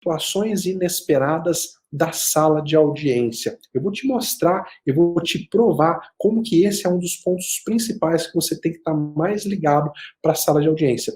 situações inesperadas da sala de audiência. Eu vou te mostrar, eu vou te provar como que esse é um dos pontos principais que você tem que estar mais ligado para a sala de audiência.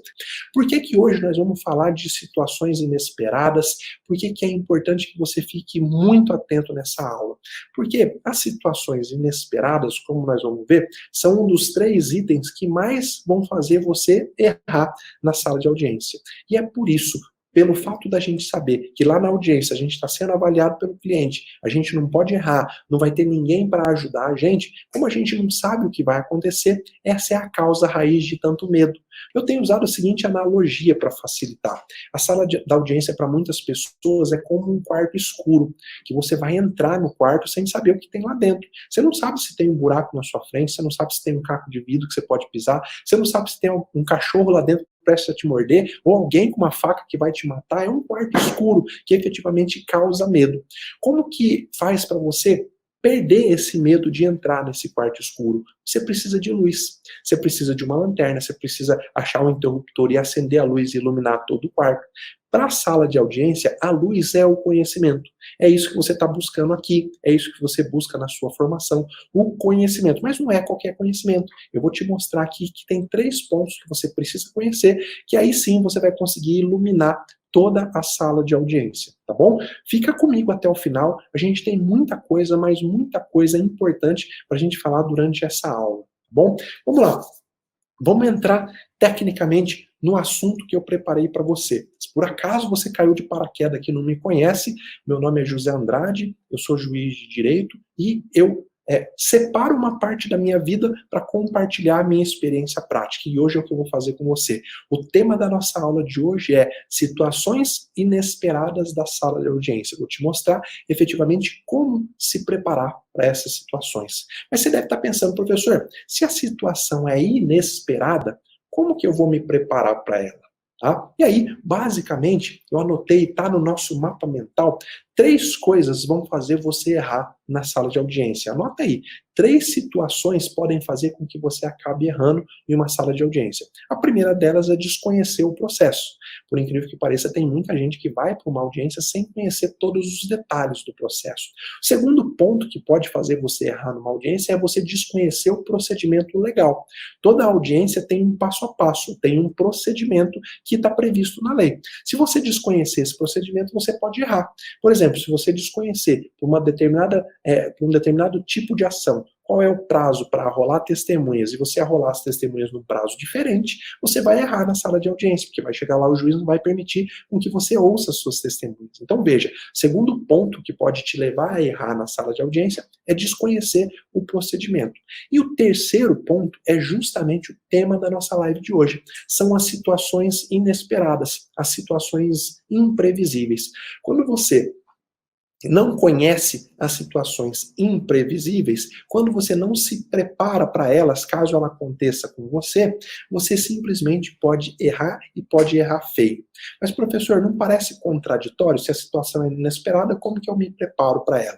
Por que que hoje nós vamos falar de situações inesperadas? Por que que é importante que você fique muito atento nessa aula? Porque as situações inesperadas, como nós vamos ver, são um dos 3 itens que mais vão fazer você errar na sala de audiência. E é por isso, pelo fato da gente saber que lá na audiência a gente está sendo avaliado pelo cliente, a gente não pode errar, não vai ter ninguém para ajudar a gente, como a gente não sabe o que vai acontecer, essa é a causa raiz de tanto medo. Eu tenho usado a seguinte analogia para facilitar. A sala da audiência para muitas pessoas é como um quarto escuro, que você vai entrar no quarto sem saber o que tem lá dentro. Você não sabe se tem um buraco na sua frente, você não sabe se tem um caco de vidro que você pode pisar, você não sabe se tem um cachorro lá dentro prestes a te morder, ou alguém com uma faca que vai te matar. É um quarto escuro que efetivamente causa medo. Como que faz para você perder esse medo de entrar nesse quarto escuro? Você precisa de luz, você precisa de uma lanterna, você precisa achar um interruptor e acender a luz e iluminar todo o quarto. Para a sala de audiência, a luz é o conhecimento. É isso que você está buscando aqui, é isso que você busca na sua formação, o conhecimento. Mas não é qualquer conhecimento. Eu vou te mostrar aqui que tem 3 pontos que você precisa conhecer, que aí sim você vai conseguir iluminar toda a sala de audiência, tá bom? Fica comigo até o final, a gente tem muita coisa, mas muita coisa importante para a gente falar durante essa aula, tá bom? Vamos lá, vamos entrar tecnicamente no assunto que eu preparei para você. Se por acaso você caiu de paraquedas aqui e não me conhece, meu nome é José Andrade, eu sou juiz de direito e eu separo uma parte da minha vida para compartilhar a minha experiência prática. E hoje é o que eu vou fazer com você. O tema da nossa aula de hoje é situações inesperadas da sala de audiência. Eu vou te mostrar efetivamente como se preparar para essas situações. Mas você deve estar pensando, professor, se a situação é inesperada, como que eu vou me preparar para ela? Tá? E aí, basicamente, eu anotei, está no nosso mapa mental, 3 coisas vão fazer você errar na sala de audiência. Anota aí, 3 situações podem fazer com que você acabe errando em uma sala de audiência. A primeira delas é desconhecer o processo. Por incrível que pareça, tem muita gente que vai para uma audiência sem conhecer todos os detalhes do processo. O segundo ponto que pode fazer você errar numa audiência é você desconhecer o procedimento legal. Toda audiência tem um passo a passo, tem um procedimento que está previsto na lei. Se você desconhecer esse procedimento, você pode errar. Por exemplo, se você desconhecer por um determinado tipo de ação, qual é o prazo para arrolar testemunhas, e você arrolar as testemunhas num prazo diferente, você vai errar na sala de audiência, porque vai chegar lá, o juiz não vai permitir com que você ouça as suas testemunhas. Então veja, segundo ponto que pode te levar a errar na sala de audiência é desconhecer o procedimento. E o terceiro ponto é justamente o tema da nossa live de hoje. São as situações inesperadas, as situações imprevisíveis. Quando você não conhece as situações imprevisíveis, quando você não se prepara para elas, caso ela aconteça com você, você simplesmente pode errar e pode errar feio. Mas, professor, não parece contraditório? Se a situação é inesperada, como que eu me preparo para ela?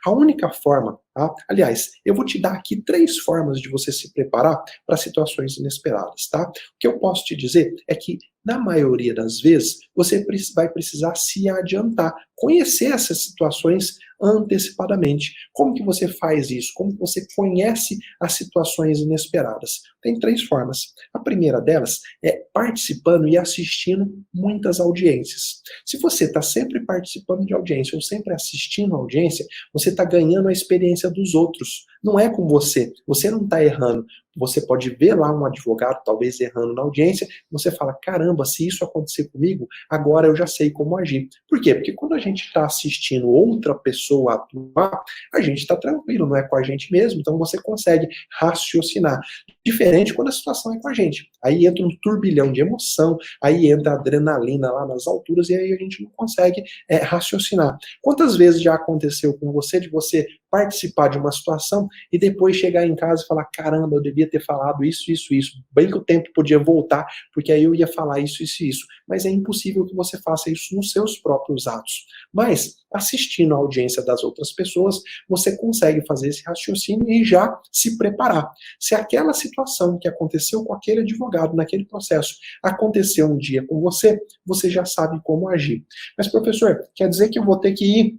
A única forma, tá? Aliás, eu vou te dar aqui 3 formas de você se preparar para situações inesperadas, tá? O que eu posso te dizer é que, na maioria das vezes, você vai precisar se adiantar, conhecer essas situações antecipadamente. Como que você faz isso? Como que você conhece as situações inesperadas? Tem 3 formas. A primeira delas é participando e assistindo muitas audiências. Se você está sempre participando de audiência ou sempre assistindo a audiência, você está ganhando a experiência dos outros. Não é com você. Você não está errando. Você pode ver lá um advogado, talvez errando na audiência, você fala, caramba, se isso acontecer comigo, agora eu já sei como agir. Por quê? Porque quando a gente está assistindo outra pessoa atuar, a gente está tranquilo, não é com a gente mesmo, então você consegue raciocinar. Diferente quando a situação é com a gente. Aí entra um turbilhão de emoção, aí entra a adrenalina lá nas alturas e aí a gente não consegue raciocinar. Quantas vezes já aconteceu com você de você participar de uma situação e depois chegar em casa e falar, caramba, eu devia ter falado isso, isso, isso. Bem que o tempo podia voltar, porque aí eu ia falar isso, isso e isso. mas é impossível que você faça isso nos seus próprios atos. Mas, assistindo a audiência das outras pessoas, você consegue fazer esse raciocínio e já se preparar. Se aquela situação que aconteceu com aquele advogado naquele processo aconteceu um dia com você, você já sabe como agir. Mas, professor, quer dizer que eu vou ter que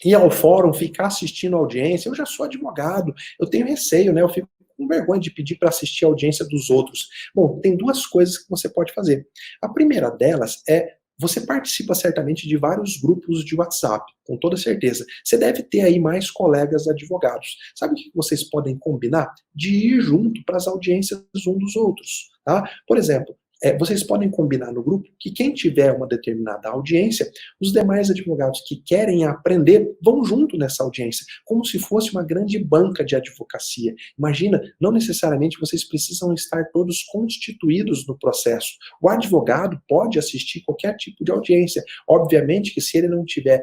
ir ao fórum, ficar assistindo a audiência? Eu já sou advogado, eu tenho receio, né? Eu fico com vergonha de pedir para assistir a audiência dos outros. Bom, tem duas coisas que você pode fazer. A primeira delas é você participa certamente de vários grupos de WhatsApp, com toda certeza. Você deve ter aí mais colegas advogados. Sabe o que vocês podem combinar? De ir junto para as audiências um dos outros, tá? Por exemplo, vocês podem combinar no grupo que quem tiver uma determinada audiência, os demais advogados que querem aprender vão junto nessa audiência, como se fosse uma grande banca de advocacia. Imagina, não necessariamente vocês precisam estar todos constituídos no processo. O advogado pode assistir qualquer tipo de audiência. Obviamente que se ele não tiver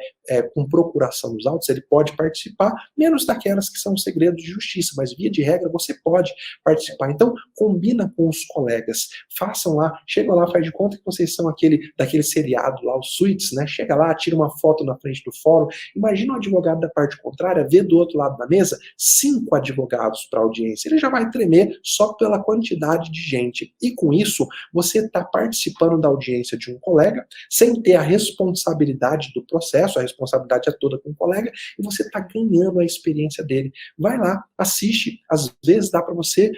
com procuração nos autos, ele pode participar, menos daquelas que são segredos de justiça, mas via de regra você pode participar. Então, combina com os colegas, façam lá, chegam lá, faz de conta que vocês são daquele seriado lá, os Suits, né? Chega lá, tira uma foto na frente do fórum. Imagina um advogado da parte contrária, vê do outro lado da mesa 5 advogados para audiência. Ele já vai tremer só pela quantidade de gente. E com isso, você está participando da audiência de um colega, sem ter a responsabilidade do processo, a responsabilidade é toda com o colega, e você está ganhando a experiência dele. Vai lá, assiste, às vezes dá para você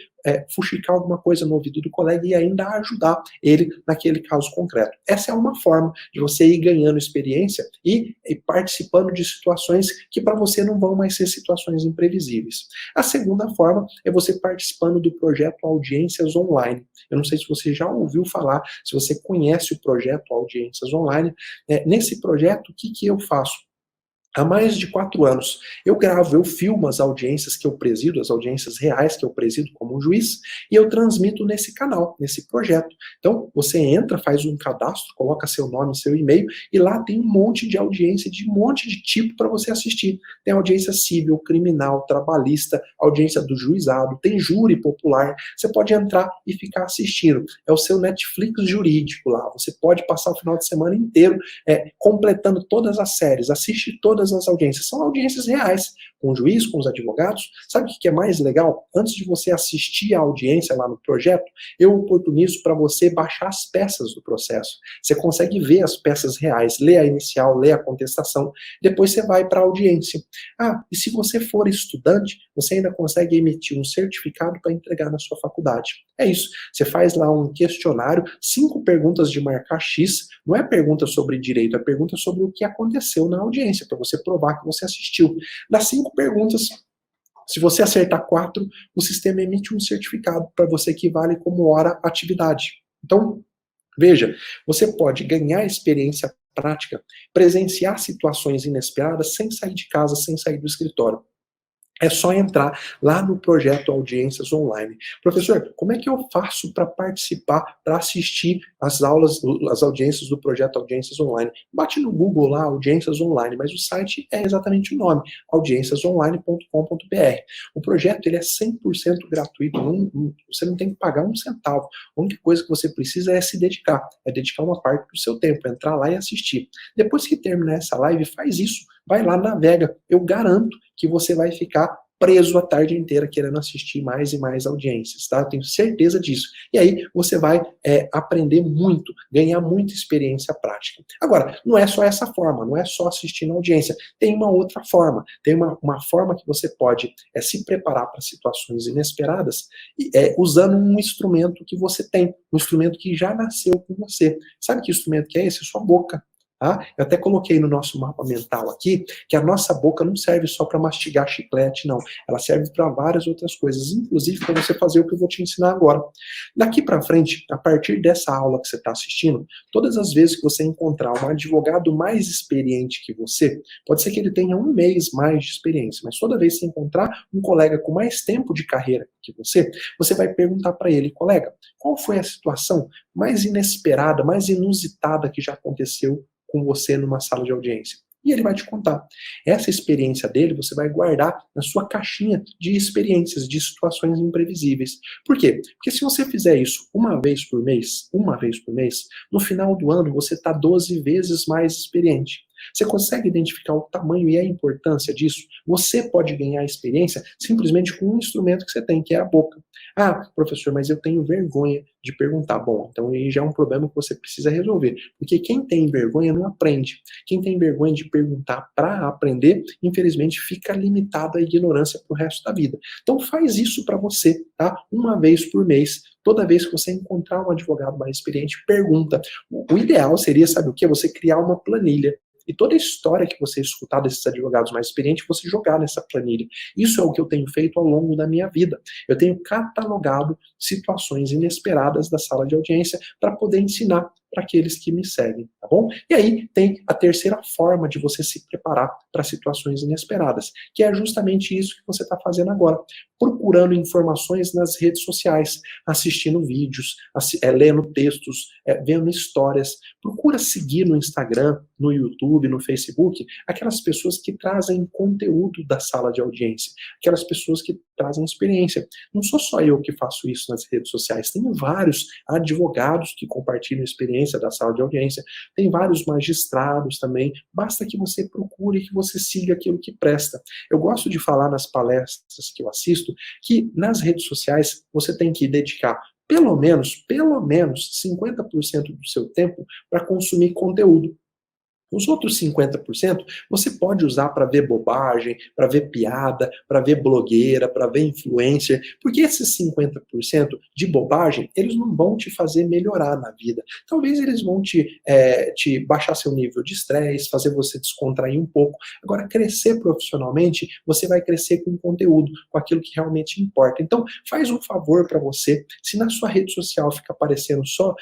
fuxicar alguma coisa no ouvido do colega e ainda ajudar ele naquele caso concreto. Essa é uma forma de você ir ganhando experiência e participando de situações que para você não vão mais ser situações imprevisíveis. A segunda forma é você participando do projeto Audiências Online. Eu não sei se você já ouviu falar, se você conhece o projeto Audiências Online. Nesse projeto, o que eu faço? Há mais de 4 anos, eu gravo, eu filmo as audiências que eu presido, as audiências reais que eu presido como um juiz, e eu transmito nesse canal, nesse projeto. Então, você entra, faz um cadastro, coloca seu nome, seu e-mail, e lá tem um monte de audiência, de um monte de tipo para você assistir. Tem audiência civil, criminal, trabalhista, audiência do juizado, tem júri popular. Você pode entrar e ficar assistindo. É o seu Netflix jurídico lá. Você pode passar o final de semana inteiro completando todas as séries, assiste todas as audiências. São audiências reais, com o juiz, com os advogados. Sabe o que é mais legal? Antes de você assistir a audiência lá no projeto, eu oportunizo para você baixar as peças do processo. Você consegue ver as peças reais, ler a inicial, ler a contestação, depois você vai para a audiência. E se você for estudante, você ainda consegue emitir um certificado para entregar na sua faculdade. É isso. Você faz lá um questionário, 5 perguntas de marcar X, não é pergunta sobre direito, é pergunta sobre o que aconteceu na audiência, para você provar que você assistiu. Das 5 perguntas, se você acertar 4, o sistema emite um certificado para você que vale como hora atividade. Então, veja, você pode ganhar experiência prática, presenciar situações inesperadas sem sair de casa, sem sair do escritório. É só entrar lá no projeto Audiências Online. Professor, como é que eu faço para participar, para assistir as aulas, as audiências do projeto Audiências Online? Bate no Google lá, Audiências Online, mas o site é exatamente o nome, audienciasonline.com.br. O projeto ele é 100% gratuito, você não tem que pagar um centavo. A única coisa que você precisa é se dedicar, é dedicar uma parte do seu tempo, entrar lá e assistir. Depois que terminar essa live, faz isso. Vai lá, navega. Eu garanto que você vai ficar preso a tarde inteira querendo assistir mais e mais audiências, tá? Eu tenho certeza disso. E aí você vai aprender muito, ganhar muita experiência prática. Agora, não é só essa forma, não é só assistindo a audiência. Tem uma outra forma, tem uma forma que você pode se preparar para situações inesperadas usando um instrumento que você tem, um instrumento que já nasceu com você. Sabe que instrumento que é esse? Sua boca. Tá? Eu até coloquei no nosso mapa mental aqui que a nossa boca não serve só para mastigar chiclete, não. Ela serve para várias outras coisas, inclusive para você fazer o que eu vou te ensinar agora. Daqui para frente, a partir dessa aula que você está assistindo, todas as vezes que você encontrar um advogado mais experiente que você, pode ser que ele tenha 1 mês mais de experiência, mas toda vez que você encontrar um colega com mais tempo de carreira que você vai perguntar para ele, colega, qual foi a situação mais inesperada, mais inusitada que já aconteceu com você numa sala de audiência? E ele vai te contar. Essa experiência dele você vai guardar na sua caixinha de experiências, de situações imprevisíveis. Por quê? Porque se você fizer isso uma vez por mês, no final do ano você está 12 vezes mais experiente. Você consegue identificar o tamanho e a importância disso? Você pode ganhar experiência simplesmente com um instrumento que você tem, que é a boca. Ah, professor, mas eu tenho vergonha de perguntar. Bom, então aí já é um problema que você precisa resolver. Porque quem tem vergonha não aprende. Quem tem vergonha de perguntar para aprender, infelizmente fica limitado à ignorância pro resto da vida. Então faz isso para você, tá? Uma vez por mês. Toda vez que você encontrar um advogado mais experiente, pergunta. O ideal seria, sabe o quê? Você criar uma planilha. E toda a história que você escutar desses advogados mais experientes, você jogar nessa planilha. Isso é o que eu tenho feito ao longo da minha vida. Eu tenho catalogado situações inesperadas da sala de audiência para poder ensinar para aqueles que me seguem, tá bom? E aí tem a terceira forma de você se preparar para situações inesperadas, que é justamente isso que você está fazendo agora, procurando informações nas redes sociais, assistindo vídeos, lendo textos, vendo histórias. Procura seguir no Instagram, no YouTube, no Facebook, aquelas pessoas que trazem conteúdo da sala de audiência, aquelas pessoas que trazem experiência. Não sou só eu que faço isso nas redes sociais, tem vários advogados que compartilham experiência da sala de audiência, tem vários magistrados também, basta que você procure, que você siga aquilo que presta. Eu gosto de falar nas palestras que eu assisto, que nas redes sociais você tem que dedicar pelo menos 50% do seu tempo para consumir conteúdo. Os outros 50% você pode usar para ver bobagem, para ver piada, para ver blogueira, para ver influencer, porque esses 50% de bobagem, eles não vão te fazer melhorar na vida. Talvez eles vão te baixar seu nível de estresse, fazer você descontrair um pouco. Agora, crescer profissionalmente, você vai crescer com conteúdo, com aquilo que realmente importa. Então, faz um favor para você, se na sua rede social fica aparecendo só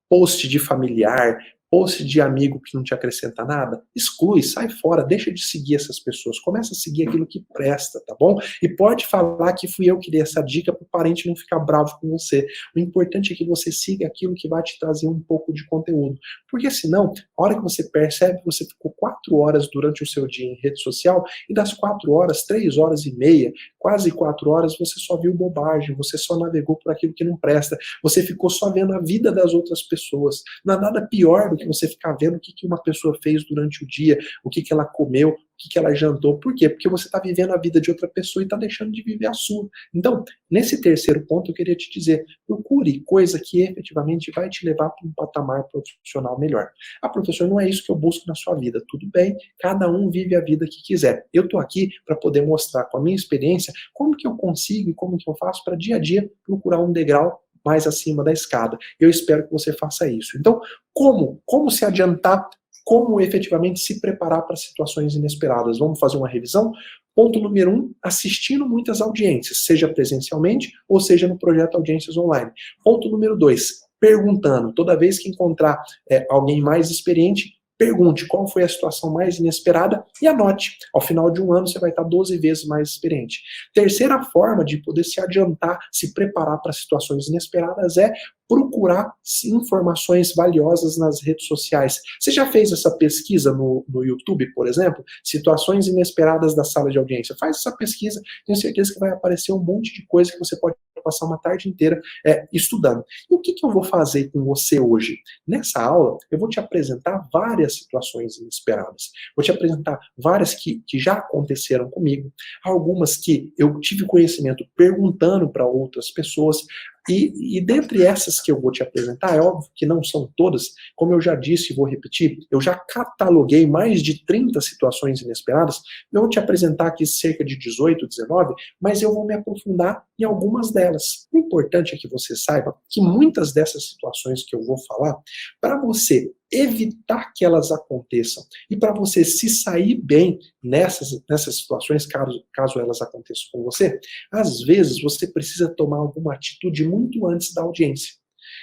post de familiar, post de amigo que não te acrescenta nada, exclui, sai fora, deixa de seguir essas pessoas, começa a seguir aquilo que presta, tá bom? E pode falar que fui eu que dei essa dica para o parente não ficar bravo com você. O importante é que você siga aquilo que vai te trazer um pouco de conteúdo, porque senão, a hora que você percebe, você ficou 4 horas durante o seu dia em rede social, e das 4 horas, 3 horas e meia, quase 4 horas, você só viu bobagem, você só navegou por aquilo que não presta, você ficou só vendo a vida das outras pessoas. Não há nada pior do que você ficar vendo o que uma pessoa fez durante o dia, o que ela comeu, o que ela jantou. Por quê? Porque você está vivendo a vida de outra pessoa e está deixando de viver a sua. Então, nesse terceiro ponto, eu queria te dizer, procure coisa que efetivamente vai te levar para um patamar profissional melhor. Ah, professor, não é isso que eu busco na sua vida. Tudo bem, cada um vive a vida que quiser. Eu estou aqui para poder mostrar com a minha experiência como que eu consigo e como que eu faço para dia a dia procurar um degrau mais acima da escada. Eu espero que você faça isso. Então, como se adiantar, como efetivamente se preparar para situações inesperadas? Vamos fazer uma revisão? Ponto número 1, assistindo muitas audiências, seja presencialmente ou seja no projeto Audiências Online. Ponto número 2, perguntando. Toda vez que encontrar alguém mais experiente, pergunte qual foi a situação mais inesperada e anote. Ao final de um ano, você vai estar 12 vezes mais experiente. Terceira forma de poder se adiantar, se preparar para situações inesperadas é procurar informações valiosas nas redes sociais. Você já fez essa pesquisa no YouTube, por exemplo? Situações inesperadas da sala de audiência. Faz essa pesquisa, tenho certeza que vai aparecer um monte de coisa que você pode passar uma tarde inteira estudando. E o que eu vou fazer com você hoje? Nessa aula, eu vou te apresentar várias situações inesperadas. Vou te apresentar várias que já aconteceram comigo, algumas que eu tive conhecimento perguntando para outras pessoas, e dentre essas que eu vou te apresentar, é óbvio que não são todas, como eu já disse e vou repetir, eu já cataloguei mais de 30 situações inesperadas, eu vou te apresentar aqui cerca de 18, 19, mas eu vou me aprofundar em algumas delas. O importante é que você saiba que muitas dessas situações que eu vou falar, para você evitar que elas aconteçam e para você se sair bem nessas situações, caso elas aconteçam com você, às vezes você precisa tomar alguma atitude muito antes da audiência.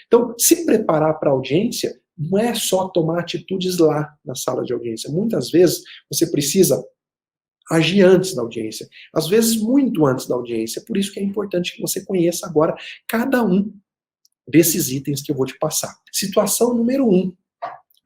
Então, se preparar para a audiência não é só tomar atitudes lá na sala de audiência. Muitas vezes você precisa agir antes da audiência, às vezes muito antes da audiência. Por isso que é importante que você conheça agora cada um desses itens que eu vou te passar. Situação número 1.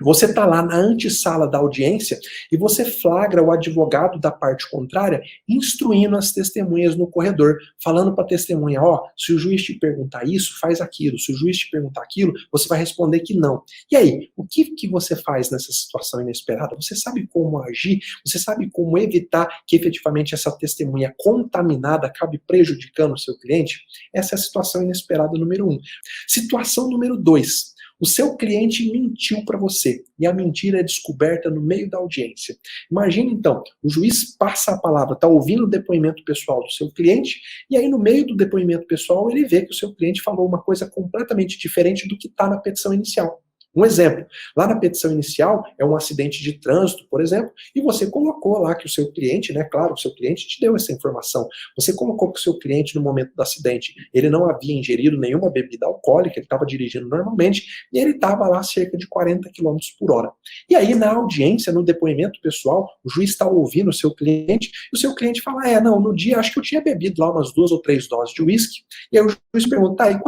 Você está lá na antessala da audiência e você flagra o advogado da parte contrária instruindo as testemunhas no corredor, falando para a testemunha, ó, se o juiz te perguntar isso, faz aquilo, se o juiz te perguntar aquilo, você vai responder que não. E aí, o que você faz nessa situação inesperada? Você sabe como agir? Você sabe como evitar que efetivamente essa testemunha contaminada acabe prejudicando o seu cliente? Essa é a situação inesperada número 1. Situação número 2. O seu cliente mentiu para você e a mentira é descoberta no meio da audiência. Imagine então, o juiz passa a palavra, está ouvindo o depoimento pessoal do seu cliente e aí no meio do depoimento pessoal ele vê que o seu cliente falou uma coisa completamente diferente do que está na petição inicial. Um exemplo, lá na petição inicial é um acidente de trânsito, por exemplo, e você colocou lá que o seu cliente, né, claro, o seu cliente te deu essa informação, você colocou que o seu cliente no momento do acidente, ele não havia ingerido nenhuma bebida alcoólica, ele estava dirigindo normalmente, e ele estava lá a cerca de 40 quilômetros por hora. E aí na audiência, no depoimento pessoal, o juiz está ouvindo o seu cliente, e o seu cliente fala, não, no dia acho que eu tinha bebido lá umas 2 ou 3 doses de uísque, e aí o juiz pergunta, e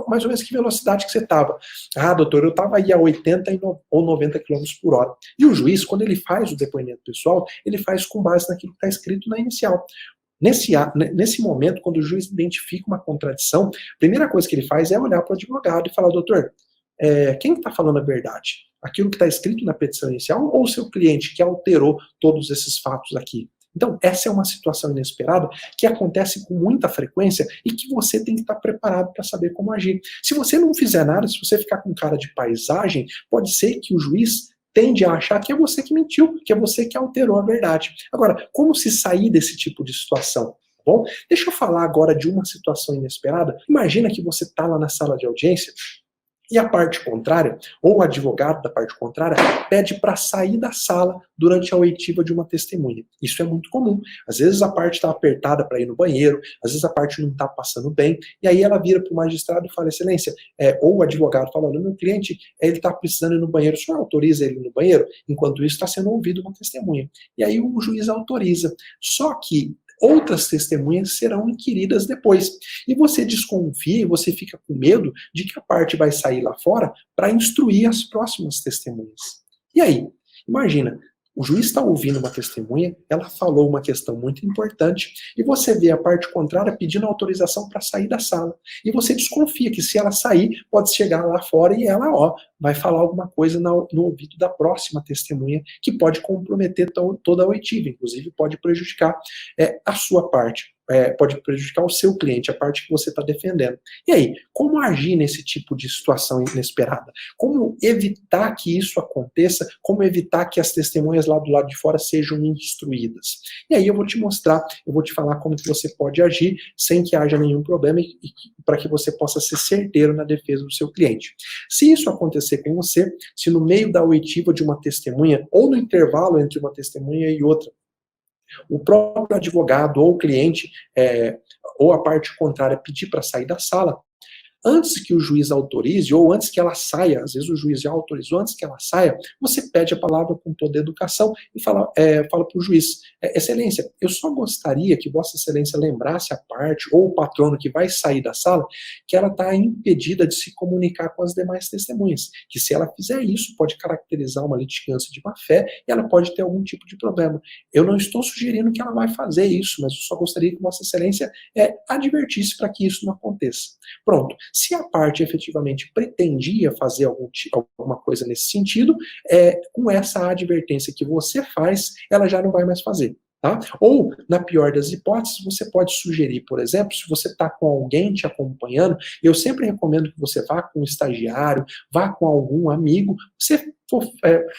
mais ou menos que velocidade que você estava? Ah, doutor, eu estava aí a 80 ou 90 km por hora. E o juiz, quando ele faz o depoimento pessoal, ele faz com base naquilo que está escrito na inicial. Nesse momento, quando o juiz identifica uma contradição, a primeira coisa que ele faz é olhar para o advogado e falar, doutor, quem está falando a verdade? Aquilo que está escrito na petição inicial ou o seu cliente que alterou todos esses fatos aqui? Então, essa é uma situação inesperada que acontece com muita frequência e que você tem que estar preparado para saber como agir. Se você não fizer nada, se você ficar com cara de paisagem, pode ser que o juiz tende a achar que é você que mentiu, que é você que alterou a verdade. Agora, como se sair desse tipo de situação? Tá bom? Deixa eu falar agora de uma situação inesperada. Imagina que você está lá na sala de audiência e a parte contrária, ou o advogado da parte contrária, pede para sair da sala durante a oitiva de uma testemunha. Isso é muito comum. Às vezes a parte está apertada para ir no banheiro, às vezes a parte não está passando bem, e aí ela vira para o magistrado e fala, excelência, ou o advogado fala, meu cliente, ele está precisando ir no banheiro, o senhor autoriza ele no banheiro? Enquanto isso está sendo ouvido uma testemunha. E aí o juiz autoriza. Só que outras testemunhas serão inquiridas depois. E você desconfia, você fica com medo de que a parte vai sair lá fora para instruir as próximas testemunhas. E aí? Imagina, o juiz está ouvindo uma testemunha, ela falou uma questão muito importante, e você vê a parte contrária pedindo autorização para sair da sala. E você desconfia que se ela sair, pode chegar lá fora e ela, vai falar alguma coisa no ouvido da próxima testemunha, que pode comprometer toda a oitiva, inclusive pode prejudicar a sua parte. Pode prejudicar o seu cliente, a parte que você está defendendo. E aí, como agir nesse tipo de situação inesperada? Como evitar que isso aconteça? Como evitar que as testemunhas lá do lado de fora sejam instruídas? E aí eu vou te mostrar, eu vou te falar como que você pode agir sem que haja nenhum problema e para que você possa ser certeiro na defesa do seu cliente. Se isso acontecer com você, se no meio da oitiva de uma testemunha, ou no intervalo entre uma testemunha e outra, o próprio advogado ou o cliente, ou a parte contrária, pedir para sair da sala, antes que o juiz autorize, ou antes que ela saia, às vezes o juiz já autorizou, antes que ela saia, você pede a palavra com toda a educação e fala para o juiz, excelência, eu só gostaria que vossa excelência lembrasse a parte, ou o patrono que vai sair da sala, que ela está impedida de se comunicar com as demais testemunhas, que se ela fizer isso, pode caracterizar uma litigância de má-fé e ela pode ter algum tipo de problema. Eu não estou sugerindo que ela vai fazer isso, mas eu só gostaria que vossa excelência advertisse para que isso não aconteça. Pronto. Se a parte efetivamente pretendia fazer alguma coisa nesse sentido, com essa advertência que você faz, ela já não vai mais fazer. Tá? Ou, na pior das hipóteses, você pode sugerir, por exemplo, se você está com alguém te acompanhando, eu sempre recomendo que você vá com um estagiário, vá com algum amigo, você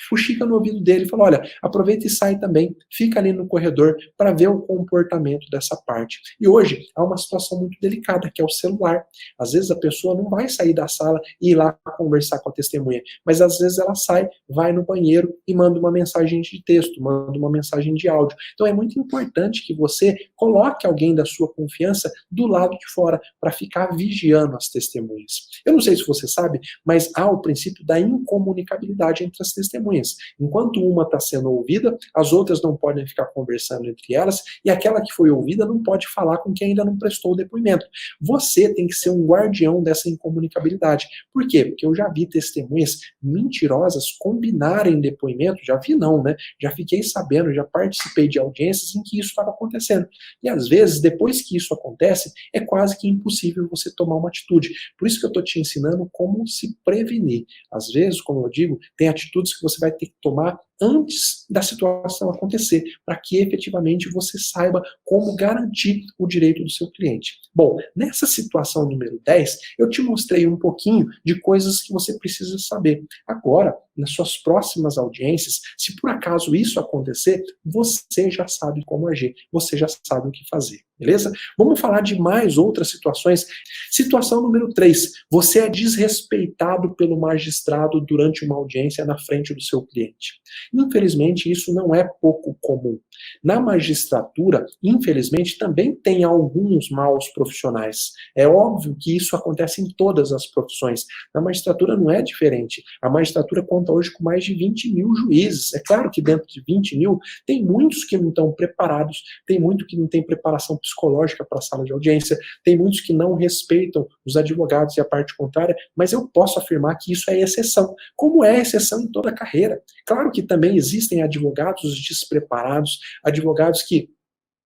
fuxica no ouvido dele e fala, olha, aproveita e sai também, fica ali no corredor para ver o comportamento dessa parte. E hoje há uma situação muito delicada, que é o celular. Às vezes a pessoa não vai sair da sala e ir lá conversar com a testemunha, mas às vezes ela sai, vai no banheiro e manda uma mensagem de texto, manda uma mensagem de áudio. Então é muito importante que você coloque alguém da sua confiança do lado de fora para ficar vigiando as testemunhas. Eu não sei se você sabe, mas há o princípio da incomunicabilidade privacidade entre as testemunhas. Enquanto uma está sendo ouvida, as outras não podem ficar conversando entre elas, e aquela que foi ouvida não pode falar com quem ainda não prestou o depoimento. Você tem que ser um guardião dessa incomunicabilidade. Por quê? Porque eu já vi testemunhas mentirosas combinarem depoimento, já vi não, né? Já fiquei sabendo, já participei de audiências em que isso estava acontecendo. E às vezes, depois que isso acontece, é quase que impossível você tomar uma atitude. Por isso que eu estou te ensinando como se prevenir. Às vezes, como eu digo, tem atitudes que você vai ter que tomar antes da situação acontecer, para que efetivamente você saiba como garantir o direito do seu cliente. Bom, nessa situação número 10, eu te mostrei um pouquinho de coisas que você precisa saber. Agora, nas suas próximas audiências, se por acaso isso acontecer, você já sabe como agir, você já sabe o que fazer, beleza? Vamos falar de mais outras situações. Situação número 3, você é desrespeitado pelo magistrado durante uma audiência na frente do seu cliente. Infelizmente, isso não é pouco comum. Na magistratura, infelizmente, também tem alguns maus profissionais. É óbvio que isso acontece em todas as profissões. Na magistratura não é diferente. A magistratura conta hoje com mais de 20 mil juízes. É claro que dentro de 20 mil, tem muitos que não estão preparados, tem muito que não tem preparação psicológica para a sala de audiência, tem muitos que não respeitam os advogados e a parte contrária, mas eu posso afirmar que isso é exceção, como é exceção em toda a carreira. Claro que também existem advogados despreparados, advogados que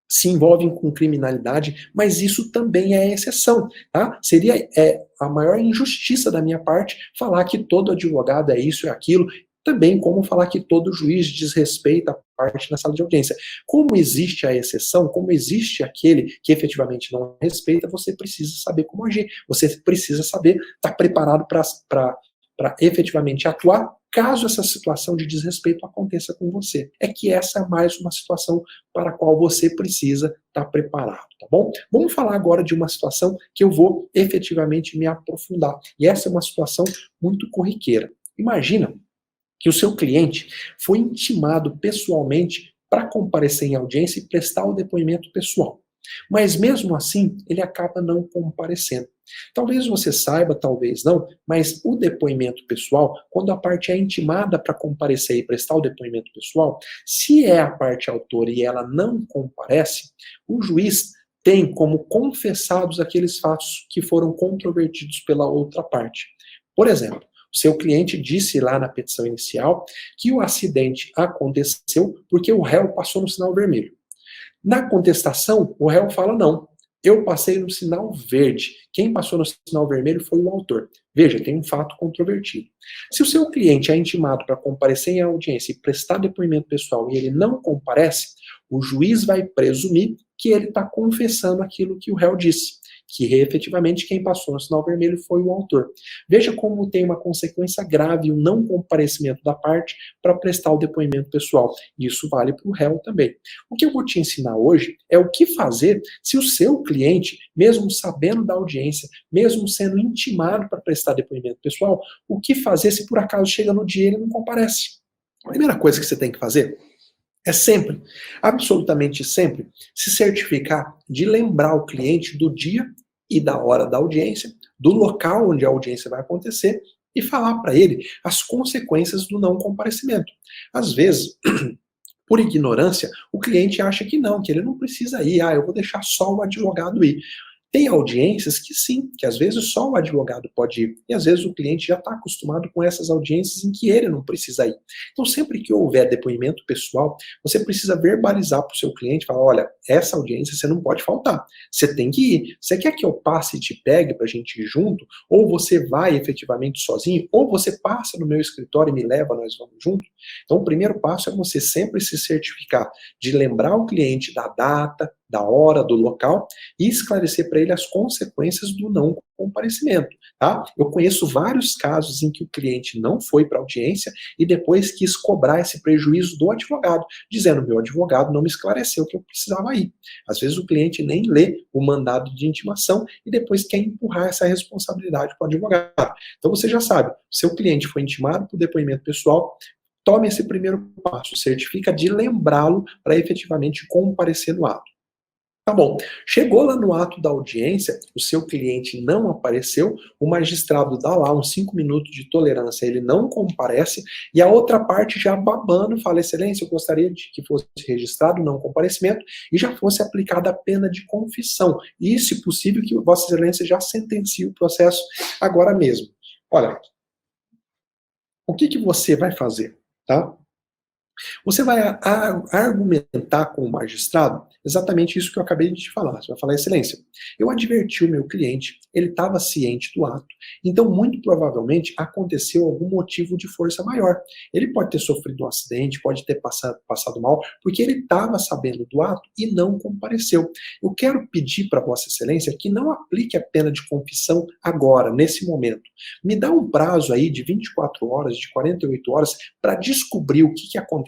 se envolvem com criminalidade, mas isso também é exceção, tá? Seria a maior injustiça da minha parte falar que todo advogado é isso e aquilo, também como falar que todo juiz desrespeita a parte na sala de audiência. Como existe a exceção, como existe aquele que efetivamente não respeita, você precisa saber como agir, você precisa saber estar preparado para efetivamente atuar caso essa situação de desrespeito aconteça com você. É que essa é mais uma situação para a qual você precisa estar preparado, tá bom? Vamos falar agora de uma situação que eu vou efetivamente me aprofundar. E essa é uma situação muito corriqueira. Imagina que o seu cliente foi intimado pessoalmente para comparecer em audiência e prestar o depoimento pessoal. Mas mesmo assim, ele acaba não comparecendo. Talvez você saiba, talvez não, mas o depoimento pessoal, quando a parte é intimada para comparecer e prestar o depoimento pessoal, se é a parte autora e ela não comparece, o juiz tem como confessados aqueles fatos que foram controvertidos pela outra parte. Por exemplo, seu cliente disse lá na petição inicial que o acidente aconteceu porque o réu passou no sinal vermelho. Na contestação, o réu fala não. Eu passei no sinal verde. Quem passou no sinal vermelho foi o autor. Veja, tem um fato controvertido. Se o seu cliente é intimado para comparecer em audiência e prestar depoimento pessoal e ele não comparece, o juiz vai presumir que ele está confessando aquilo que o réu disse, que efetivamente quem passou no sinal vermelho foi o autor. Veja como tem uma consequência grave o não comparecimento da parte para prestar o depoimento pessoal. Isso vale para o réu também. O que eu vou te ensinar hoje é o que fazer se o seu cliente, mesmo sabendo da audiência, mesmo sendo intimado para prestar depoimento pessoal, o que fazer se por acaso chega no dia e ele não comparece. A primeira coisa que você tem que fazer é sempre, absolutamente sempre, se certificar de lembrar o cliente do dia e da hora da audiência, do local onde a audiência vai acontecer e falar para ele as consequências do não comparecimento. Às vezes, por ignorância, o cliente acha que não, que ele não precisa ir, eu vou deixar só o advogado ir. Tem audiências que sim, que às vezes só o advogado pode ir, e às vezes o cliente já está acostumado com essas audiências em que ele não precisa ir. Então sempre que houver depoimento pessoal, você precisa verbalizar para o seu cliente, falar, olha, essa audiência você não pode faltar, você tem que ir. Você quer que eu passe e te pegue para a gente ir junto? Ou você vai efetivamente sozinho? Ou você passa no meu escritório e me leva, nós vamos junto? Então o primeiro passo é você sempre se certificar de lembrar o cliente da data, da hora, do local e esclarecer para ele as consequências do não comparecimento, tá? Eu conheço vários casos em que o cliente não foi para a audiência e depois quis cobrar esse prejuízo do advogado, dizendo, meu advogado não me esclareceu que eu precisava ir. Às vezes o cliente nem lê o mandado de intimação e depois quer empurrar essa responsabilidade para o advogado. Então você já sabe, seu cliente foi intimado por depoimento pessoal, tome esse primeiro passo, certifica de lembrá-lo para efetivamente comparecer no ato. Tá bom. Chegou lá no ato da audiência, o seu cliente não apareceu, o magistrado dá lá uns 5 minutos de tolerância, ele não comparece, e a outra parte já babando fala: excelência, eu gostaria de que fosse registrado o não comparecimento e já fosse aplicada a pena de confissão. E, se possível, que Vossa Excelência já sentencie o processo agora mesmo. Olha, o que que você vai fazer, tá? Você vai argumentar com o magistrado exatamente isso que eu acabei de te falar. Você vai falar: excelência, eu adverti o meu cliente, ele estava ciente do ato, então muito provavelmente aconteceu algum motivo de força maior. Ele pode ter sofrido um acidente, pode ter passado mal, porque ele estava sabendo do ato e não compareceu. Eu quero pedir para Vossa Excelência que não aplique a pena de confissão agora, nesse momento. Me dá um prazo aí de 24 horas, de 48 horas, para descobrir o que aconteceu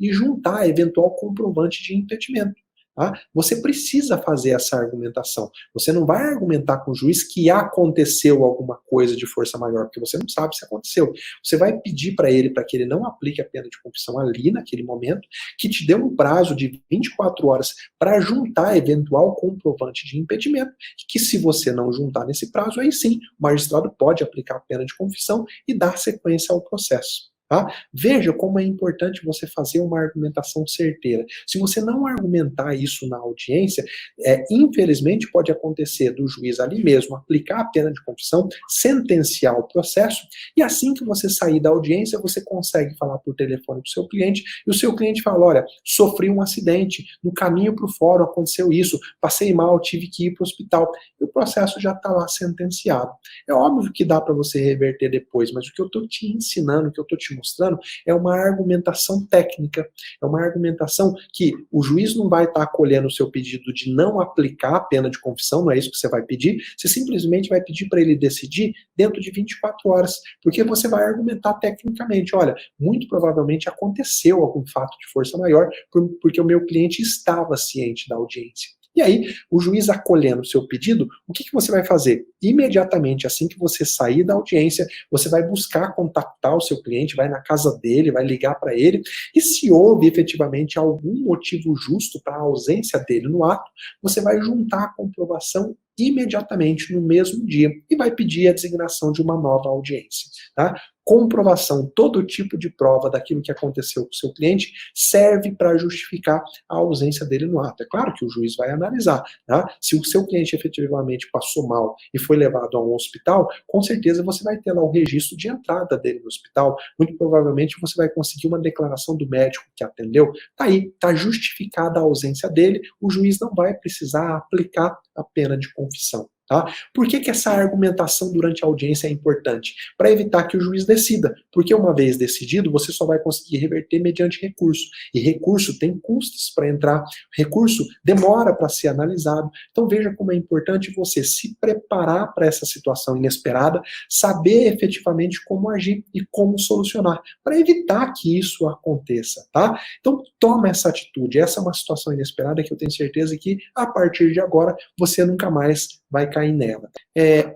e juntar eventual comprovante de impedimento. Tá? Você precisa fazer essa argumentação. Você não vai argumentar com o juiz que aconteceu alguma coisa de força maior, porque você não sabe se aconteceu. Você vai pedir para ele, para que ele não aplique a pena de confissão ali, naquele momento, que te dê um prazo de 24 horas para juntar eventual comprovante de impedimento, que se você não juntar nesse prazo, aí sim, o magistrado pode aplicar a pena de confissão e dar sequência ao processo. Tá? Veja como é importante você fazer uma argumentação certeira. Se você não argumentar isso na audiência, infelizmente pode acontecer do juiz ali mesmo aplicar a pena de confissão, sentenciar o processo, e assim que você sair da audiência, você consegue falar por telefone com o seu cliente, e o seu cliente fala: olha, sofri um acidente, no caminho para o fórum aconteceu isso, passei mal, tive que ir para o hospital, e o processo já está lá sentenciado. É óbvio que dá para você reverter depois, mas o que eu estou te ensinando, o que eu estou te mostrando, é uma argumentação técnica, é uma argumentação que o juiz não vai estar acolhendo o seu pedido de não aplicar a pena de confissão, não é isso que você vai pedir, você simplesmente vai pedir para ele decidir dentro de 24 horas, porque você vai argumentar tecnicamente: olha, muito provavelmente aconteceu algum fato de força maior, porque o meu cliente estava ciente da audiência. E aí, o juiz acolhendo o seu pedido, o que você vai fazer? Imediatamente, assim que você sair da audiência, você vai buscar contactar o seu cliente, vai na casa dele, vai ligar para ele, e se houve efetivamente algum motivo justo para a ausência dele no ato, você vai juntar a comprovação imediatamente no mesmo dia e vai pedir a designação de uma nova audiência. Tá? Comprovação, todo tipo de prova daquilo que aconteceu com o seu cliente serve para justificar a ausência dele no ato. É claro que o juiz vai analisar, tá? Se o seu cliente efetivamente passou mal e foi levado a um hospital, com certeza você vai ter lá o registro de entrada dele no hospital, muito provavelmente você vai conseguir uma declaração do médico que atendeu, tá aí, tá justificada a ausência dele, o juiz não vai precisar aplicar a pena de confissão. Tá? Por que essa argumentação durante a audiência é importante? Para evitar que o juiz decida, porque uma vez decidido, você só vai conseguir reverter mediante recurso, e recurso tem custos para entrar, recurso demora para ser analisado, então veja como é importante você se preparar para essa situação inesperada, saber efetivamente como agir e como solucionar, para evitar que isso aconteça, tá? Então toma essa atitude, essa é uma situação inesperada que eu tenho certeza que a partir de agora você nunca mais vai cair nela.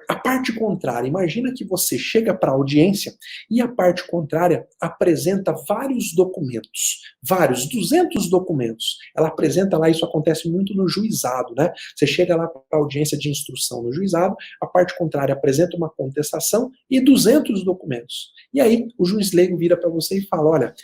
A parte contrária, imagina que você chega para a audiência e a parte contrária apresenta vários documentos, 200 documentos. Ela apresenta lá, isso acontece muito no juizado, né? Você chega lá para a audiência de instrução no juizado, a parte contrária apresenta uma contestação e 200 documentos. E aí o juiz leigo vira para você e fala: olha,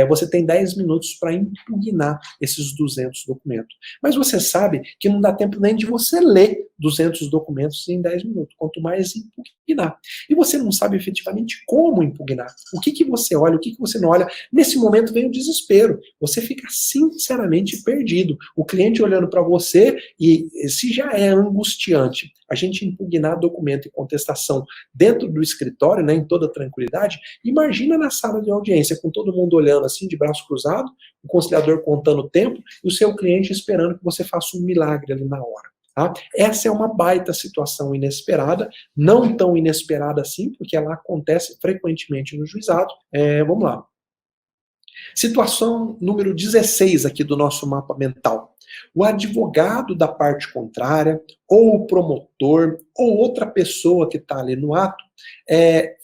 você tem 10 minutos para impugnar esses 200 documentos. Mas você sabe que não dá tempo nem de você ler 200 documentos em 10 minutos, quanto mais impugnar. E você não sabe efetivamente como impugnar. O que você olha, o que você não olha. Nesse momento vem o desespero. Você fica sinceramente perdido. O cliente olhando para você, e se já é angustiante a gente impugnar documento e contestação dentro do escritório, né, em toda tranquilidade, imagina na sala de audiência, com todo mundo olhando assim, de braço cruzado, o conciliador contando o tempo e o seu cliente esperando que você faça um milagre ali na hora. Tá? Essa é uma baita situação inesperada, não tão inesperada assim, porque ela acontece frequentemente no juizado. Vamos lá. Situação número 16 aqui do nosso mapa mental. O advogado da parte contrária ou o promotor, ou outra pessoa que está ali no ato,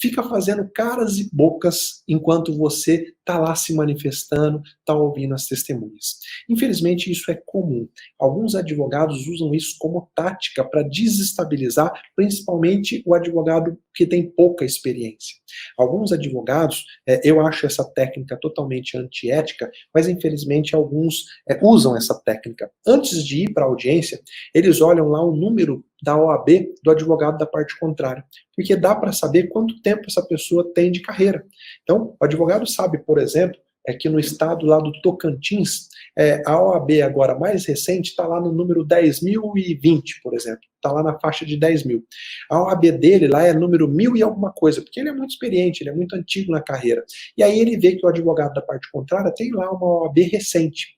fica fazendo caras e bocas enquanto você está lá se manifestando, está ouvindo as testemunhas. Infelizmente, isso é comum. Alguns advogados usam isso como tática para desestabilizar, principalmente o advogado que tem pouca experiência. Alguns advogados, eu acho essa técnica totalmente antiética, mas infelizmente alguns usam essa técnica. Antes de ir para a audiência, eles olham lá o número da OAB do advogado da parte contrária, porque dá para saber quanto tempo essa pessoa tem de carreira. Então, o advogado sabe, por exemplo, que no estado lá do Tocantins, a OAB agora mais recente está lá no número 10.020, por exemplo, está lá na faixa de 10 mil. A OAB dele lá é número 1000 e alguma coisa, porque ele é muito experiente, ele é muito antigo na carreira. E aí ele vê que o advogado da parte contrária tem lá uma OAB recente.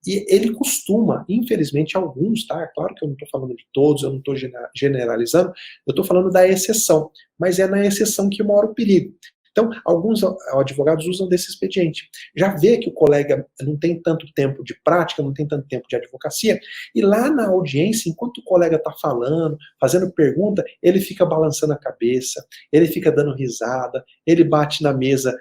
E ele costuma, infelizmente, alguns, tá? É claro que eu não estou falando de todos, eu não estou generalizando, eu estou falando da exceção, mas é na exceção que mora o perigo. Então, alguns advogados usam desse expediente. Já vê que o colega não tem tanto tempo de prática, não tem tanto tempo de advocacia, e lá na audiência, enquanto o colega está falando, fazendo pergunta, ele fica balançando a cabeça, ele fica dando risada, ele bate na mesa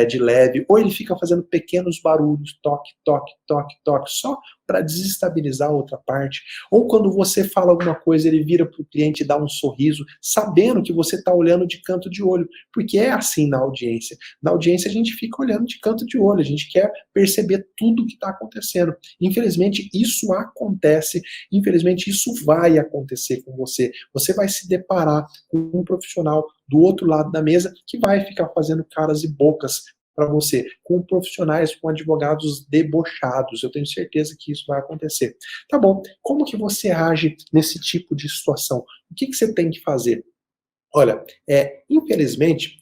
de leve, ou ele fica fazendo pequenos barulhos, toque, toque, toque, toque, só para desestabilizar a outra parte. Ou quando você fala alguma coisa, ele vira para o cliente e dá um sorriso, sabendo que você está olhando de canto de olho, porque é assim na audiência. Na audiência a gente fica olhando de canto de olho, a gente quer perceber tudo o que está acontecendo. Infelizmente isso acontece, infelizmente isso vai acontecer com você. Você vai se deparar com um profissional do outro lado da mesa que vai ficar fazendo caras e bocas para você, com profissionais, com advogados debochados. Eu tenho certeza que isso vai acontecer. Tá bom, como que você age nesse tipo de situação? O que você tem que fazer? Olha, infelizmente,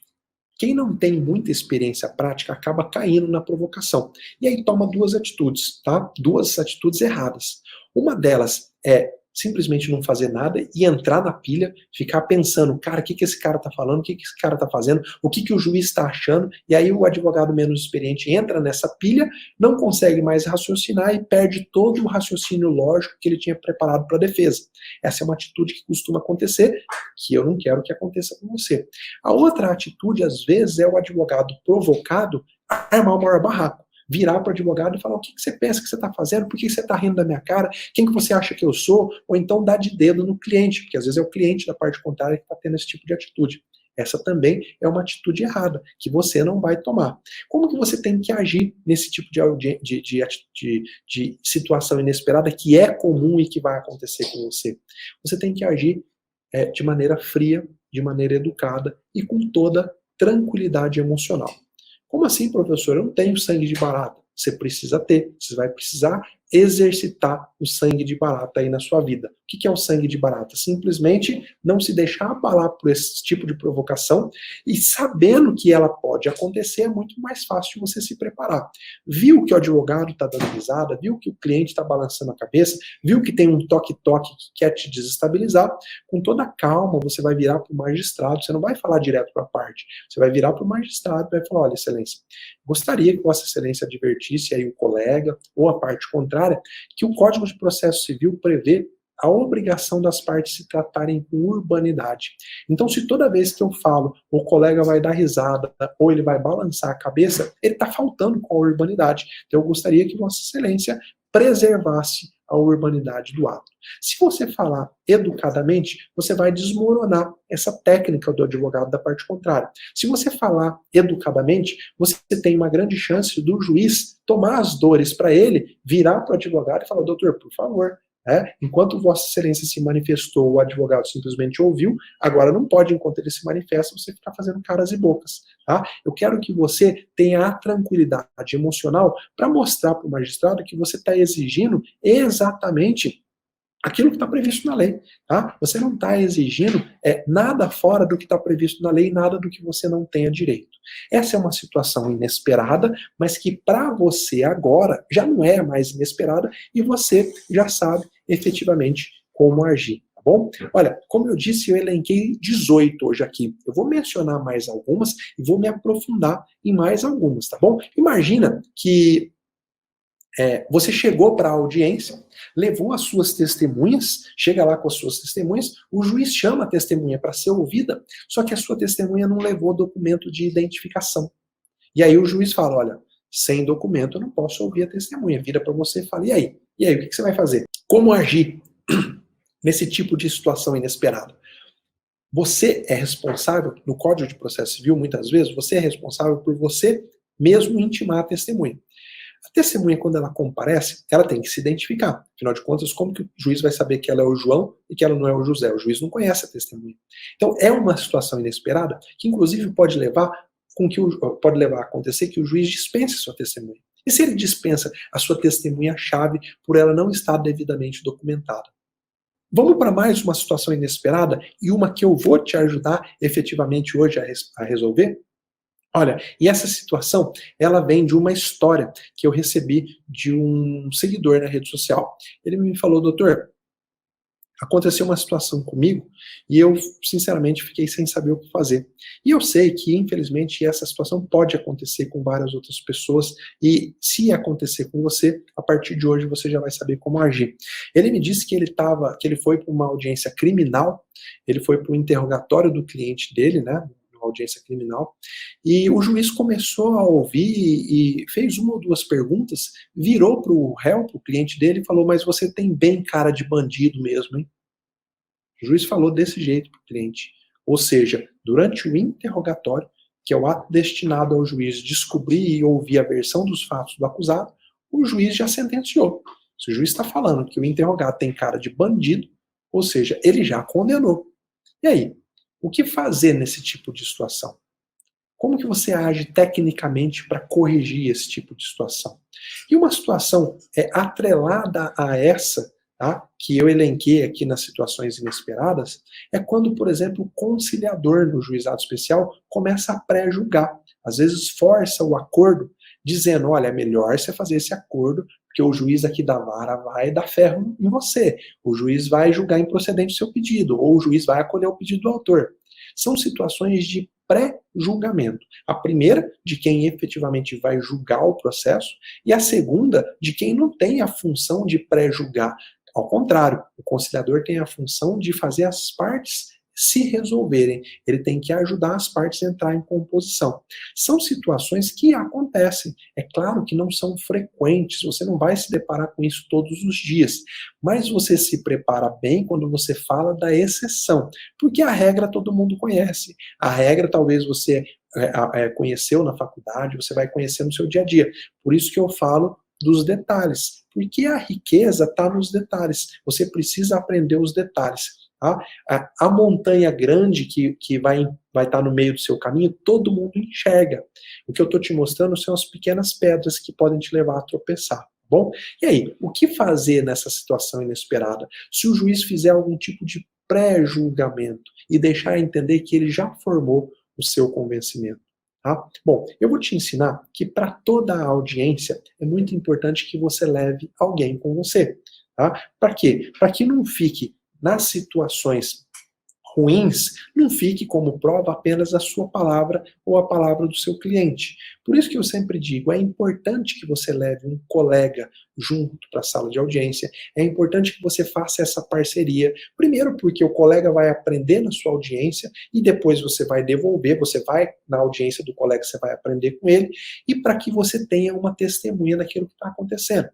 quem não tem muita experiência prática acaba caindo na provocação. E aí toma duas atitudes, tá? Duas atitudes erradas. Uma delas é simplesmente não fazer nada e entrar na pilha, ficar pensando, cara, o que esse cara tá falando, o que esse cara tá fazendo, o que o juiz tá achando, e aí o advogado menos experiente entra nessa pilha, não consegue mais raciocinar e perde todo o raciocínio lógico que ele tinha preparado para a defesa. Essa é uma atitude que costuma acontecer, que eu não quero que aconteça com você. A outra atitude, às vezes, é o advogado provocado armar o maior barraco. Virar para o advogado e falar, o que você pensa que você está fazendo, por que você está rindo da minha cara, quem que você acha que eu sou, ou então dar de dedo no cliente, porque às vezes é o cliente da parte contrária que está tendo esse tipo de atitude. Essa também é uma atitude errada, que você não vai tomar. Como que você tem que agir nesse tipo de situação inesperada que é comum e que vai acontecer com você? Você tem que agir de maneira fria, de maneira educada e com toda tranquilidade emocional. Como assim, professor? Eu não tenho sangue de barata. Você precisa ter, você vai precisar exercitar o sangue de barata aí na sua vida. O que é o sangue de barata? Simplesmente não se deixar abalar por esse tipo de provocação e sabendo que ela pode acontecer, é muito mais fácil de você se preparar. Viu que o advogado está dando risada, viu que o cliente está balançando a cabeça, viu que tem um toque-toque que quer te desestabilizar, com toda a calma você vai virar para o magistrado, você não vai falar direto para a parte, você vai virar para o magistrado e vai falar, olha, excelência, gostaria que Vossa Excelência advertisse aí o colega ou a parte contrária que o Código de Processo Civil prevê a obrigação das partes se tratarem com urbanidade. Então, se toda vez que eu falo, o colega vai dar risada ou ele vai balançar a cabeça, ele está faltando com a urbanidade. Então, eu gostaria que Vossa Excelência preservasse a urbanidade do ato. Se você falar educadamente, você vai desmoronar essa técnica do advogado da parte contrária. Se você falar educadamente, você tem uma grande chance do juiz tomar as dores para ele, virar para o advogado e falar, doutor, por favor, enquanto Vossa Excelência se manifestou, o advogado simplesmente ouviu, agora não pode, enquanto ele se manifesta, você ficar fazendo caras e bocas. Tá? Eu quero que você tenha a tranquilidade emocional para mostrar para o magistrado que você está exigindo exatamente aquilo que está previsto na lei. Tá? Você não está exigindo nada fora do que está previsto na lei, nada do que você não tenha direito. Essa é uma situação inesperada, mas que para você agora já não é mais inesperada e você já sabe efetivamente como agir. Tá bom? Olha, como eu disse, eu elenquei 18 hoje aqui. Eu vou mencionar mais algumas e vou me aprofundar em mais algumas, tá bom? Imagina que você chegou para a audiência, levou as suas testemunhas, chega lá com as suas testemunhas, o juiz chama a testemunha para ser ouvida, só que a sua testemunha não levou documento de identificação. E aí o juiz fala, olha, sem documento eu não posso ouvir a testemunha. Vira para você e fala, e aí? E aí, o que você vai fazer? Como agir nesse tipo de situação inesperada? Você é responsável, no Código de Processo Civil, muitas vezes, você é responsável por você mesmo intimar a testemunha. A testemunha, quando ela comparece, ela tem que se identificar. Afinal de contas, como que o juiz vai saber que ela é o João e que ela não é o José? O juiz não conhece a testemunha. Então, é uma situação inesperada que, inclusive, pode levar a acontecer que o juiz dispense sua testemunha. E se ele dispensa a sua testemunha-chave por ela não estar devidamente documentada? Vamos para mais uma situação inesperada e uma que eu vou te ajudar efetivamente hoje a resolver? Olha, e essa situação, ela vem de uma história que eu recebi de um seguidor na rede social. Ele me falou, doutor, aconteceu uma situação comigo e eu, sinceramente, fiquei sem saber o que fazer. E eu sei que, infelizmente, essa situação pode acontecer com várias outras pessoas e, se acontecer com você, a partir de hoje você já vai saber como agir. Ele me disse que ele foi para uma audiência criminal, ele foi para o interrogatório do cliente dele, né, uma audiência criminal, e o juiz começou a ouvir e fez uma ou duas perguntas, virou para o réu, para o cliente dele, e falou, mas você tem bem cara de bandido mesmo, hein? O juiz falou desse jeito para o cliente. Ou seja, durante o interrogatório, que é o ato destinado ao juiz descobrir e ouvir a versão dos fatos do acusado, o juiz já sentenciou. Se o juiz está falando que o interrogado tem cara de bandido, ou seja, ele já condenou. E aí, o que fazer nesse tipo de situação? Como que você age tecnicamente para corrigir esse tipo de situação? E uma situação atrelada a essa, tá, que eu elenquei aqui nas situações inesperadas, é quando, por exemplo, o conciliador no juizado especial começa a pré-julgar. Às vezes força o acordo, dizendo, olha, é melhor você fazer esse acordo, porque o juiz aqui da vara vai dar ferro em você. O juiz vai julgar improcedente o seu pedido, ou o juiz vai acolher o pedido do autor. São situações de pré-julgamento. A primeira, de quem efetivamente vai julgar o processo, e a segunda, de quem não tem a função de pré-julgar. Ao contrário, o conciliador tem a função de fazer as partes se resolverem. Ele tem que ajudar as partes a entrar em composição. São situações que acontecem. É claro que não são frequentes, você não vai se deparar com isso todos os dias, mas você se prepara bem quando você fala da exceção, porque a regra todo mundo conhece. A regra talvez você conheceu na faculdade, você vai conhecer no seu dia a dia. Por isso que eu falo dos detalhes, porque a riqueza está nos detalhes. Você precisa aprender os detalhes. Tá? A montanha grande que vai estar no meio do seu caminho, todo mundo enxerga. O que eu estou te mostrando são as pequenas pedras que podem te levar a tropeçar. Bom, e aí, o que fazer nessa situação inesperada? Se o juiz fizer algum tipo de pré-julgamento e deixar entender que ele já formou o seu convencimento. Tá? Bom, eu vou te ensinar que para toda a audiência é muito importante que você leve alguém com você. Tá? Para quê? Para que não fique nas situações ruins, não fique como prova apenas a sua palavra ou a palavra do seu cliente. Por isso que eu sempre digo, é importante que você leve um colega junto para a sala de audiência, é importante que você faça essa parceria, primeiro porque o colega vai aprender na sua audiência e depois você vai devolver, você vai na audiência do colega, você vai aprender com ele, e para que você tenha uma testemunha daquilo que está acontecendo.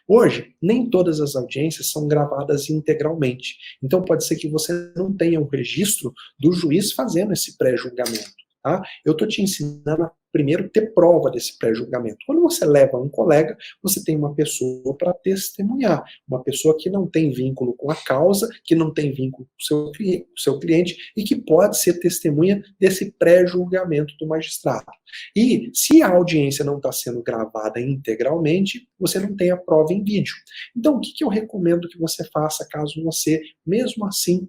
Hoje, nem todas as audiências são gravadas integralmente. Então pode ser que você não tenha um registro do juiz fazendo esse pré-julgamento. Tá? Eu estou te ensinando a primeiro ter prova desse pré-julgamento. Quando você leva um colega, você tem uma pessoa para testemunhar, uma pessoa que não tem vínculo com a causa, que não tem vínculo com o seu cliente e que pode ser testemunha desse pré-julgamento do magistrado. E se a audiência não está sendo gravada integralmente, você não tem a prova em vídeo. Então, o que eu recomendo que você faça caso você, mesmo assim,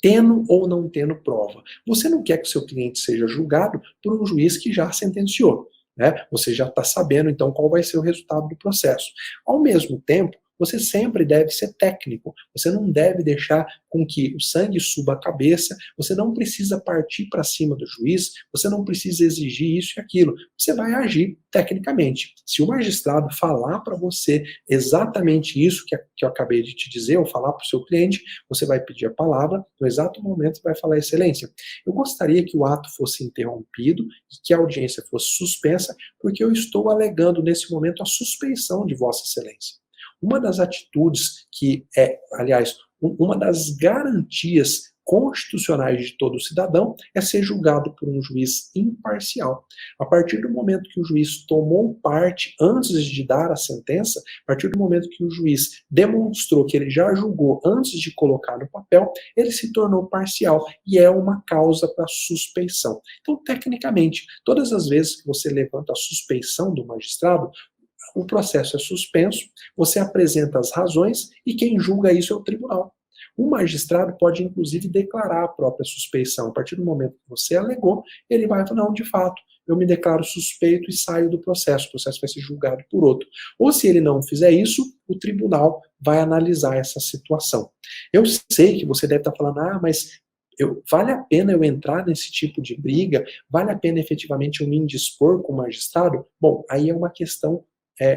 tendo ou não tendo prova? Você não quer que o seu cliente seja julgado por um juiz que já sentenciou, né? Você já está sabendo, então, qual vai ser o resultado do processo. Ao mesmo tempo, Você sempre deve ser técnico. Você não deve deixar com que o sangue suba a cabeça, você não precisa partir para cima do juiz, você não precisa exigir isso e aquilo. Você vai agir tecnicamente. Se o magistrado falar para você exatamente isso que eu acabei de te dizer, ou falar para o seu cliente, você vai pedir a palavra, no exato momento você vai falar: excelência, eu gostaria que o ato fosse interrompido e que a audiência fosse suspensa, porque eu estou alegando nesse momento a suspeição de Vossa Excelência. Uma das atitudes que aliás, uma das garantias constitucionais de todo cidadão é ser julgado por um juiz imparcial. A partir do momento que o juiz tomou parte antes de dar a sentença, a partir do momento que o juiz demonstrou que ele já julgou antes de colocar no papel, ele se tornou parcial e é uma causa para suspeição. Então, tecnicamente, todas as vezes que você levanta a suspeição do magistrado, o processo é suspenso, você apresenta as razões e quem julga isso é o tribunal. O magistrado pode, inclusive, declarar a própria suspeição. A partir do momento que você alegou, ele vai falar: não, de fato, eu me declaro suspeito e saio do processo. O processo vai ser julgado por outro. Ou, se ele não fizer isso, o tribunal vai analisar essa situação. Eu sei que você deve estar falando: mas vale a pena eu entrar nesse tipo de briga? Vale a pena efetivamente eu me indispor com o magistrado? Bom, aí é uma questão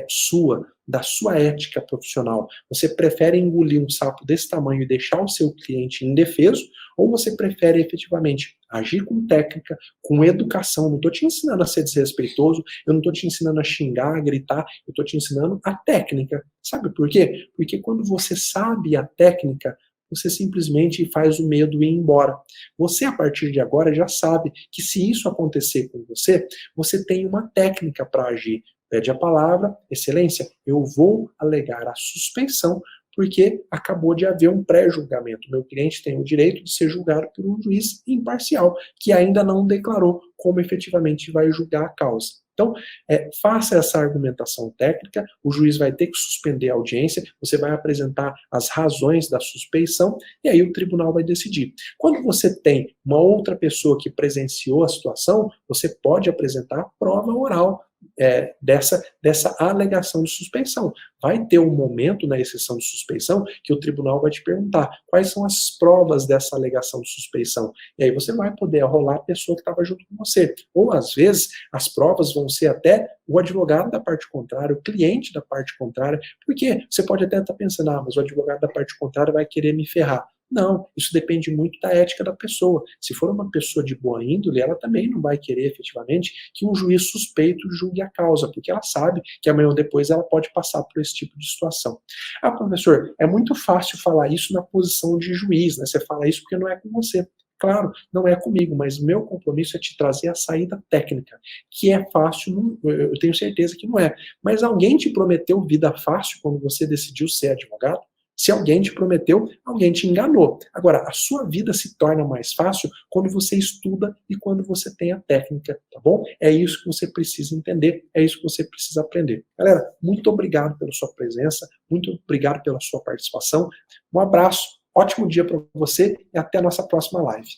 sua, da sua ética profissional. Você prefere engolir um sapo desse tamanho e deixar o seu cliente indefeso, ou você prefere efetivamente agir com técnica, com educação? Não estou te ensinando a ser desrespeitoso, eu não estou te ensinando a xingar, a gritar, eu estou te ensinando a técnica. Sabe por quê? Porque quando você sabe a técnica, você simplesmente faz o medo ir embora. Você, a partir de agora, já sabe que se isso acontecer com você, você tem uma técnica para agir. Pede a palavra: excelência, eu vou alegar a suspeição porque acabou de haver um pré-julgamento. Meu cliente tem o direito de ser julgado por um juiz imparcial, que ainda não declarou como efetivamente vai julgar a causa. Então, faça essa argumentação técnica, o juiz vai ter que suspender a audiência, você vai apresentar as razões da suspeição e aí o tribunal vai decidir. Quando você tem uma outra pessoa que presenciou a situação, você pode apresentar prova oral dessa alegação de suspeição. Vai ter um momento na exceção de suspeição que o tribunal vai te perguntar quais são as provas dessa alegação de suspeição. E aí você vai poder arrolar a pessoa que estava junto com você. Ou, às vezes, as provas vão ser até o advogado da parte contrária, o cliente da parte contrária, porque você pode até estar pensando: mas o advogado da parte contrária vai querer me ferrar. Não, isso depende muito da ética da pessoa. Se for uma pessoa de boa índole, ela também não vai querer efetivamente que um juiz suspeito julgue a causa, porque ela sabe que amanhã ou depois ela pode passar por esse tipo de situação. Professor, é muito fácil falar isso na posição de juiz, né? Você fala isso porque não é com você. Claro, não é comigo, mas meu compromisso é te trazer a saída técnica, que é fácil, eu tenho certeza que não é. Mas alguém te prometeu vida fácil quando você decidiu ser advogado? Se alguém te prometeu, alguém te enganou. Agora, a sua vida se torna mais fácil quando você estuda e quando você tem a técnica, tá bom? É isso que você precisa entender, é isso que você precisa aprender. Galera, muito obrigado pela sua presença, muito obrigado pela sua participação. Um abraço, ótimo dia para você e até a nossa próxima live.